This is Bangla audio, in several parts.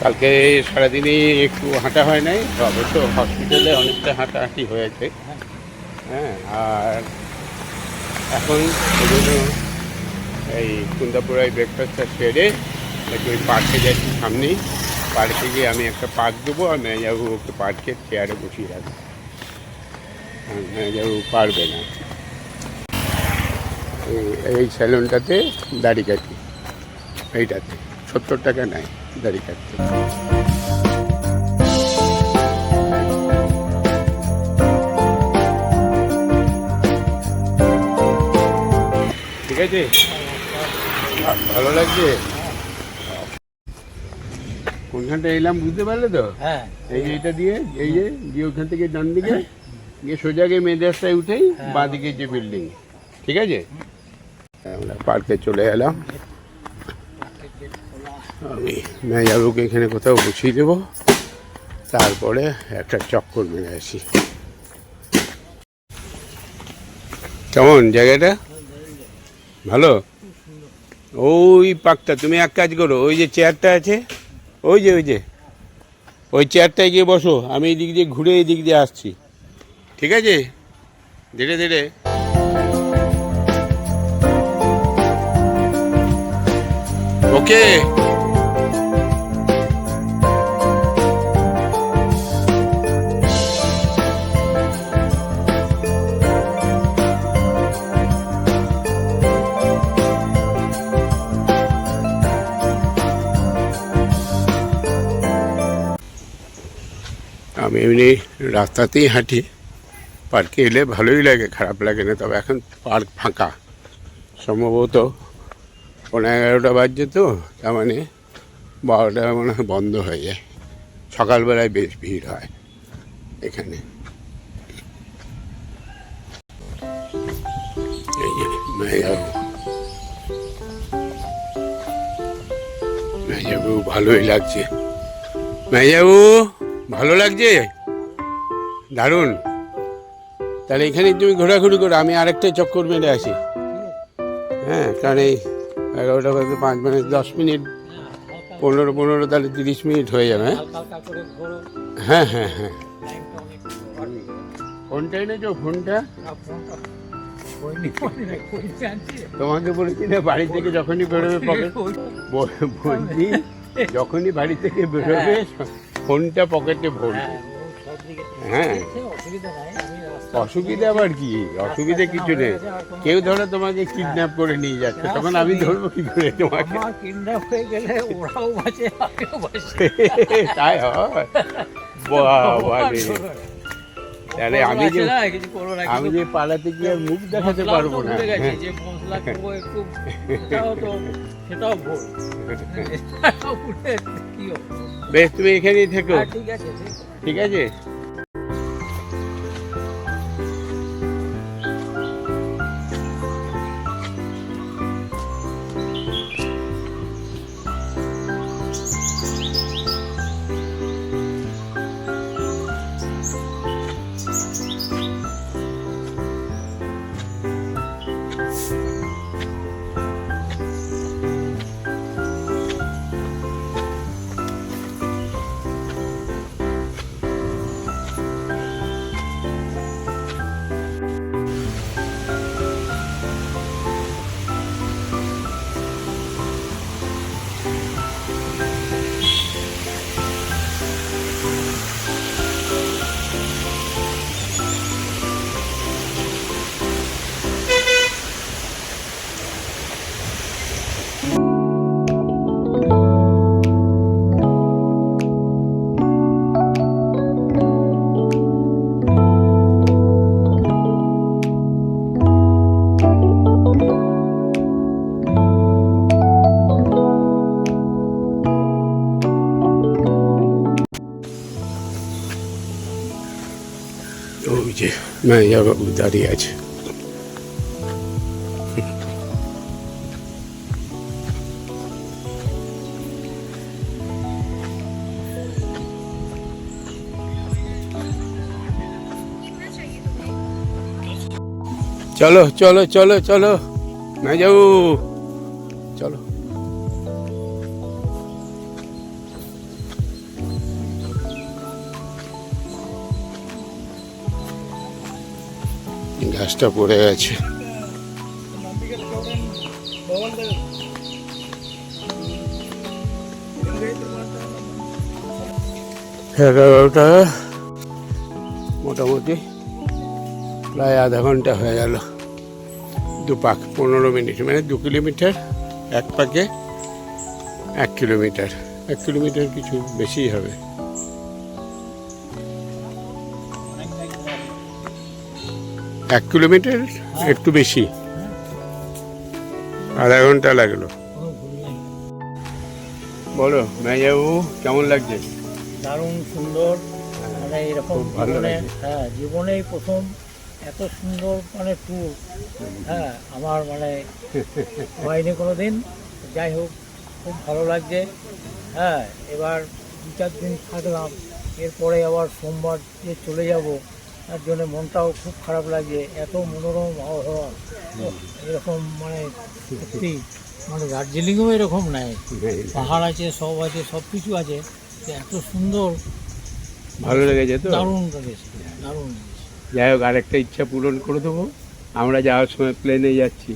কালকে সারাদিনই একটু হাঁটা হয় নাই, অবশ্য হসপিটালে অনেকটা হাঁটাহাঁটি হয়েছে। হ্যাঁ, আর এখন এগুলো এই কুন্দাপুরায় ব্রেকফাস্টটা সেরে একটু ওই পার্কে যাচ্ছি সামনেই। পার্কে গিয়ে আমি একটা পার্ক দেবো আর মেজাবু ওকে পার্কের চেয়ারে বসিয়ে রাখবো। মেজাবু পারবে না। এই স্যালুনটাতে দাড়ি কাটি, এইটাতে 70 টাকা নেয় দাড়ি কাটতে। ঠিক আছে, ভালো লাগছে। কোনখানটা এলাম বুঝতে পারলে তো? হ্যাঁ, এই যে এটা দিয়ে, এই যে গিয়ে ওখান থেকে ডান দিকে গিয়ে সোজা গিয়ে মেন রাস্তায় উঠেই বাঁ দিকে যে বিল্ডিং। ঠিক আছে, আমরা পার্কে চলে এলাম। আমি মেজাবুকে এখানে কোথাও বসিয়ে দেবো, তারপরে একটা চক্কর মেরে আসি। কেমন জায়গাটা? ভালো। ওই পার্কটা তুমি এক কাজ করো, ওই যে চেয়ারটা আছে, ওই যে ওই চেয়ারটায় গিয়ে বসো, আমি এই দিক দিয়ে ঘুরে এই দিক দিয়ে আসছি। ঠিক আছে, ধীরে ধীরে। ওকে। আমি এমনি রাস্তাতেই হাঁটি, পার্কে এলে ভালোই লাগে, খারাপ লাগে না। তবে এখন পার্ক ফাঁকা, সম্ভবত 11:30 বাজছে, তো তার মানে 12টা মনে হয় বন্ধ হয়ে যায়। সকালবেলায় বেশ ভিড় হয় এখানে। এই যে মেজাবু ভালোই লাগছে। মেজাবু ভালো লাগছে, দারুণ। তাহলে এখানে তুমি ঘোরাঘুরি করো, আমি আরেকটা চক্কর মেরে আসি। হ্যাঁ, কারণ এই 11টা বাজে 5 মিনিট, 10 মিনিট, 15 তাহলে 30 মিনিট হয়ে যাবে। হ্যাঁ হ্যাঁ হ্যাঁ। ফোনটা এনেছো? ফোনটা তোমাকে বলেছি না বাড়ি থেকে যখনই বেরোবে পকেট, বলছি যখনই বাড়ি থেকে বেরোবে ফোনটা পকেটে ভরবে। হ্যাঁ, অসুবিধা আবার কি? অসুবিধা কিছু নেই। কেউ ধরো তোমাকে কিডন্যাপ করে নিয়ে যাচ্ছে, তখন আমি ধরবো কি করে তোমাকে? তাই হয়? বাবা রে, তাহলে আমি যে পালাতে গিয়ে মুখ দেখাতে পারবো না। বেশ, তুমি এখানেই থেকো। ঠিক আছে। ওই যে মেজাবাবু দাঁড়িয়ে আছে। চলো চলো চলো চলো মেজাবু, চলো। বাতাসটা পড়ে গেছে। এগারোটা মোটামুটি প্রায় আধা ঘন্টা হয়ে গেল। 2 পাক 15 মিনিট, মানে 2 কিলোমিটার, এক পাকে 1 কিলোমিটার, 1 কিলোমিটার কিছু বেশিই হবে। এক কিলোমিটার একটু বেশি, আধা ঘন্টা লাগলো। বলো মেয়াবু, কেমন লাগছে? দারুণ সুন্দর, মানে এরকম ভালো জীবনে, লাগছে। হ্যাঁ জীবনেই প্রথম এত সুন্দর মানে ট্যুর, হ্যাঁ আমার মানে হয়নি কোনো দিন। যাই হোক, খুব ভালো লাগছে। হ্যাঁ, এবার 2-4 দিন থাকলাম, এরপরে আবার সোমবার যে চলে যাব, তার জন্য মনটাও খুব খারাপ লাগছে। এত মনোরম আবহাওয়া, এরকম মানে সত্যি, মানে দার্জিলিংও এরকম নাই, পাহাড় আছে, সব আছে, সব কিছু আছে, এত সুন্দর, ভালো লেগেছে তো? দারুণ লেগেছে, দারুণ লেগেছে। যাই হোক, আরেকটা ইচ্ছা পূরণ করে দেবো। আমরা যাওয়ার সময় প্লেনে যাচ্ছি,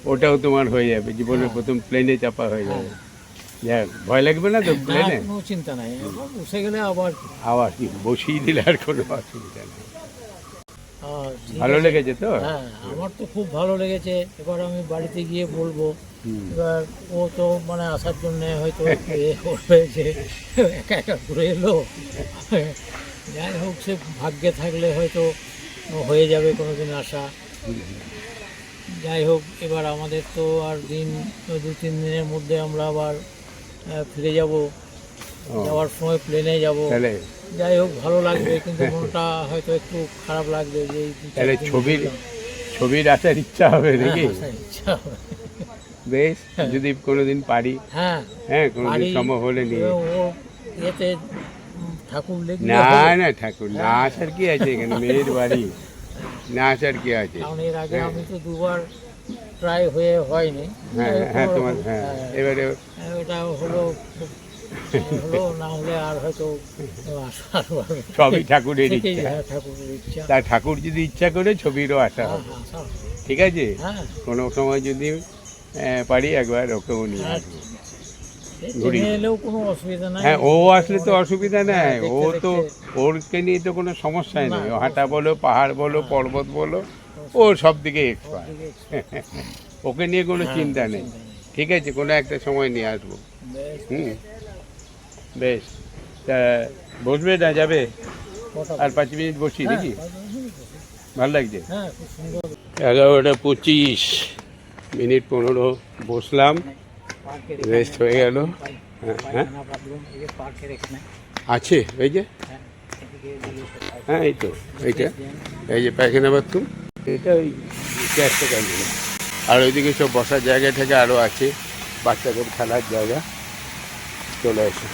ওটাও তোমার হয়ে যাবে, জীবনের প্রথম প্লেনে চাপা হয়ে যাবে। যাই হোক, ভয় লাগবে না তো প্লেনে? কোনো চিন্তা নাই, এবার বসে গেলে আবার আবার কি বসিয়ে দিলে আর কোনো অসুবিধা নেই। ঠিক ভালো আছে। লেগেছে তো? হ্যাঁ, আমার তো খুব ভালো লেগেছে। এবার আমি বাড়িতে গিয়ে বলবো। এবার ও তো মানে আসার জন্য হয়তো একটু এ করবে যে একা একা ঘুরে এলো। যাই হোক, সে ভাগ্যে থাকলে হয়তো হয়ে যাবে কোনোদিন আসা। যাই হোক, এবার আমাদের তো আর দিন 2-3 দিনের মধ্যে আমরা আবার ফিরে যাব। যাওয়ার সময় প্লেনে যাব। তাহলে যাই হোক, ভালো লাগবে, কিন্তু মনটা হয়তো একটু খারাপ লাগবে যে এই 2-4 তাহলে দিন ছবির আসার ইচ্ছা হবে নাকি? আসার ইচ্ছা হবে। বেশ, যদি কোনোদিন পারি, হ্যাঁ, হ্যাঁ কোনোদিন বাড়ি সম্ভব হলে নিয়ে। ও এতে ঠাকুর লেগে না না ঠাকুর, না আসার কি আছে এখানে, মেয়ের বাড়ি, না আসার কি আছে? কারণ এর আগে আমি তো 2বার ট্রাই হয়নি। হ্যাঁ হ্যাঁ, তোমার হ্যাঁ, এবারে ওটা হলো হলো, না হলে আর হয়তো আসার সবই ঠাকুরের থেকেই, ইচ্ছা। হ্যাঁ, ঠাকুরের ইচ্ছা। তা ঠাকুর যদি ইচ্ছা করে ছবিরও আসা হ্যাঁ, হবে, আসা হবে। ঠিক আছে? হ্যাঁ, কোনো সময় যদি পারি একবার ওকেও নিয়ে হ্যাঁ, আসবো। এই ঘুরি। ট্রেনে এলেও কোনো অসুবিধা নাই। হ্যাঁ, ও আসলে তো অসুবিধা নেই, ও দেখতে তো দেখতে। ওরকে নিয়ে তো কোনো সমস্যাই না, নেই। হাঁটা বলো, পাহাড় বলো, পর্বত বলো, ও সব দিকে এক্সপার্ট। ওদিকে ওকে নিয়ে কোনো হ্যাঁ, চিন্তা নেই, চিন্তা নেই। ঠিক আছে? কোনো একটা সময় নিয়ে আসবো। বেশ, হুম, বেশ। তা বসবে না যাবে? কথা আর 5 মিনিট বসি হ্যাঁ, নাকি? ভালো লাগছে? হ্যাঁ, খুব সুন্দর। 11:25 মিনিট 15 বসলাম, পার্কের রেস্ট হয়ে গেল। হ্যাঁ হ্যাঁ, পায়খানা বাথরুম এই যে পার্কের এখানে, আছে এই যে, হ্যাঁ, এদিকে এদিকে সব পার্ক। হ্যাঁ এই তো, এইটা এই যে পায়খানা বাথরুম, এটা ওই গ্যাসটা কাজে। আর ওইদিকে সব বসার জায়গা থেকে আরও আছে, বাচ্চাদের খেলার জায়গা। চলে আসে।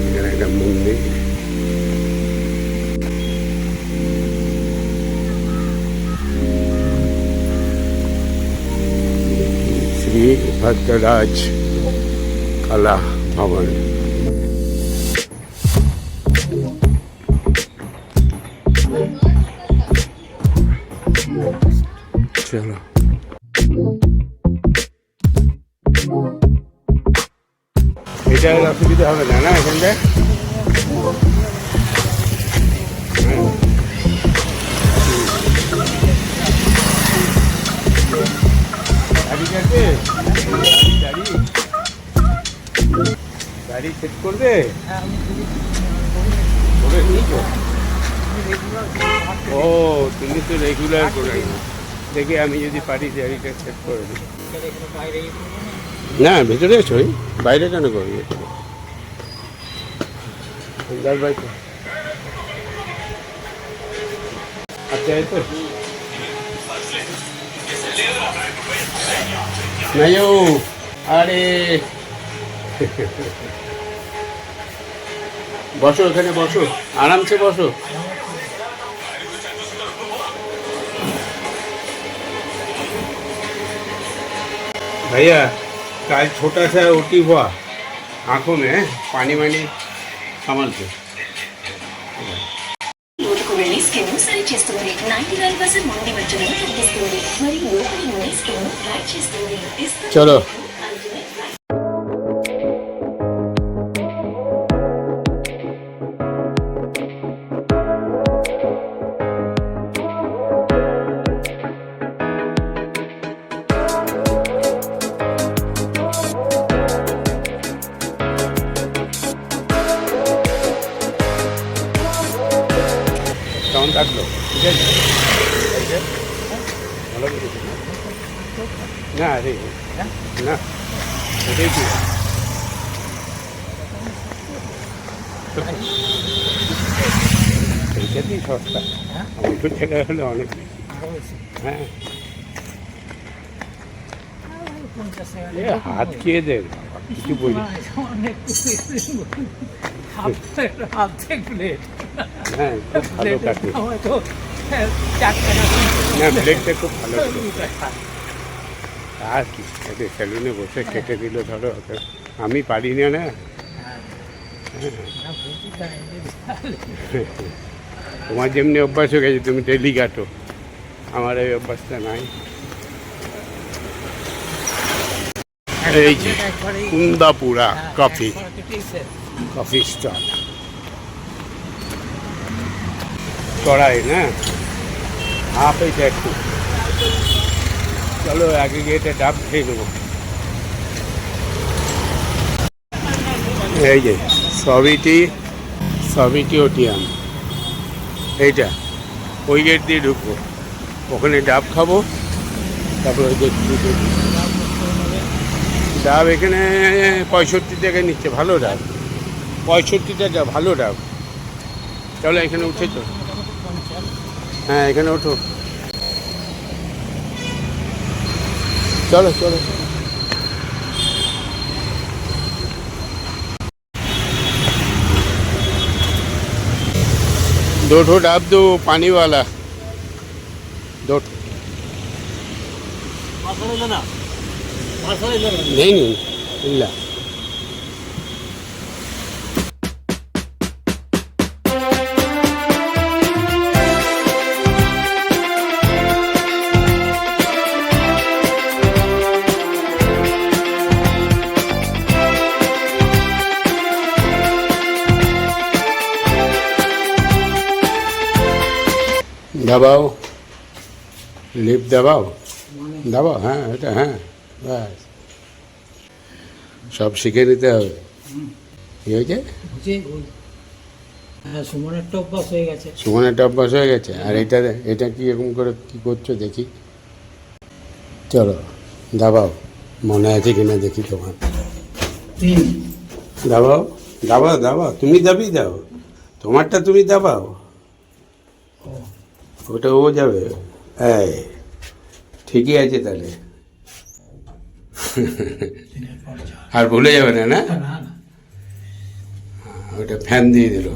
এখানে একটা মন্দির, শ্রী ভদ্ররাজ কলা ভবন। চলো, এটা অসুবিধা হবে না, না এখানটায়? গাড়ি কাটবে, গাড়ি গাড়ি সেট করবে, করে নিয়েছো? ও, তুমি তো রেগুলার করে নাও। দেখি আমি যদি পারি গাড়িটা সেট করে দিই। না, ভেতরে আছো, বাইরে কেন করবি? বাইরে আচ্ছা, এই তো নাইও, আরে বসো, এখানে বসো, আরামসে বসো। भैया कल छोटा सा ओटी हुआ, आंखों में पानी वानी संभल के। ను సరి చేస్తుంది. 99% మొండి మచ్చలను తగ్గిస్తుంది మరియు లోపలి నుండి స్కిన్ బ్రైట్ చేస్తుంది. চলো কেমন থাকলো ঠিক আছে এই যে, ভালো লেগেছে না? না রে না ওটাই কি এইটাতেই সস্তা ওষুধ থেকে হলে অনেক বেশি হ্যাঁ 50 টাকা এ হাত খেয়ে দে কিছু বলি অর্ধেক প্লেট হ্যাঁ খুব ভালো কাটে হয়তো 4 টাকা না ব্লেডটা খুব ভালো ছিল। আর কি এতে সেলুনে বসে কেটে দিল ধরো ওকে। আমি পারি না না তোমার যেমনি অভ্যাস হয়ে গেছে তুমি ডেলি কাটো আমার এই অভ্যাসটা নাই। এই যে কুন্দাপুরা কফি কফি স্টল চড়াই না হাফ এইটা একটু চলো আগে গিয়ে এটা ডাব খেয়ে নেবো। এই যে সবিটি ওটিয়াম এইটা ওই গেট দিয়ে ঢুকবো ওখানে ডাব খাবো তারপর ওই গেট দিয়ে ঢুকবো। ডাব এখানে 65 টাকা নিচ্ছে ভালো ডাব 65 টাকা ভালো ডাব। চলো এখানে উঠে তো হ্যাঁ এখানে ওঠো চলো चलो दो ठो डाब दो पानी वाला दो ठो नहीं नहीं इल्ला दबाओ लिप दबाओ दबाओ हाँ এটা হ্যাঁ ব্যাস সব শিখে নিতে হবে কি হয়েছে হ্যাঁ সুমনের তো অভ্যাস হয়ে গেছে সুমনের অভ্যাস হয়ে গেছে আর এটা কি এরকম করে কি করছো দেখি চলো দাবাও মনে আছে কিনা দেখি তোমার দাবাও দাবাও দাবাও তুমি দাবি দাও তোমারটা তুমি দাবাও ওটা ও যাবে এই ঠিকই আছে তাহলে আর ভুলে যাবে না না ওটা ফ্যান দিয়ে দিল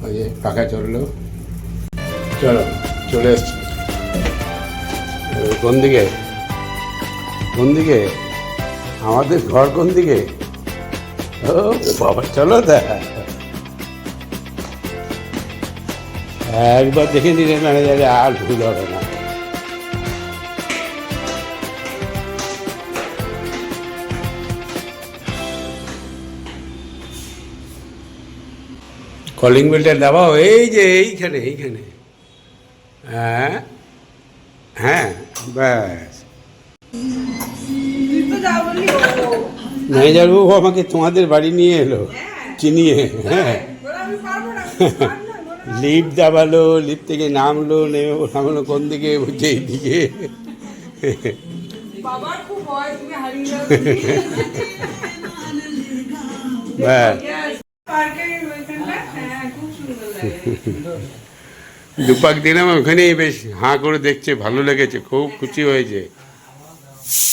ওই যে পাখা চললো চলো চলে এসছি কোন দিকে আমাদের ঘর কোন দিকে ও বাবা চলো তা একবার দেখে নিলে না যাবে আর ভুল হবে না। কলিং বেলটা দাবাও এই যে এইখানে হ্যাঁ হ্যাঁ ব্যাস ম্যানেজার বাবু আমাকে তোমাদের বাড়ি নিয়ে এলো চিনিয়ে হ্যাঁ লিফট দাবালো লিফট থেকে নামলো নামলো কোন দিকে বলছে এইদিকে ব্যাস দুপাক দিলাম ওখানেই বেশ হাঁ করে দেখছে ভালো লেগেছে খুব খুশি হয়েছে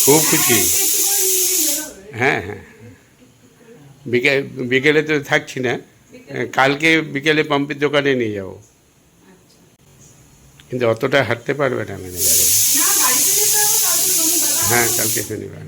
খুব খুশি হ্যাঁ হ্যাঁ বিকেলে তো থাকছি না কালকে বিকেলে পাম্পের দোকানে নিয়ে যাবো কিন্তু অতটা হাঁটতে পারবে না ম্যানেজারে হ্যাঁ কালকে শনিবার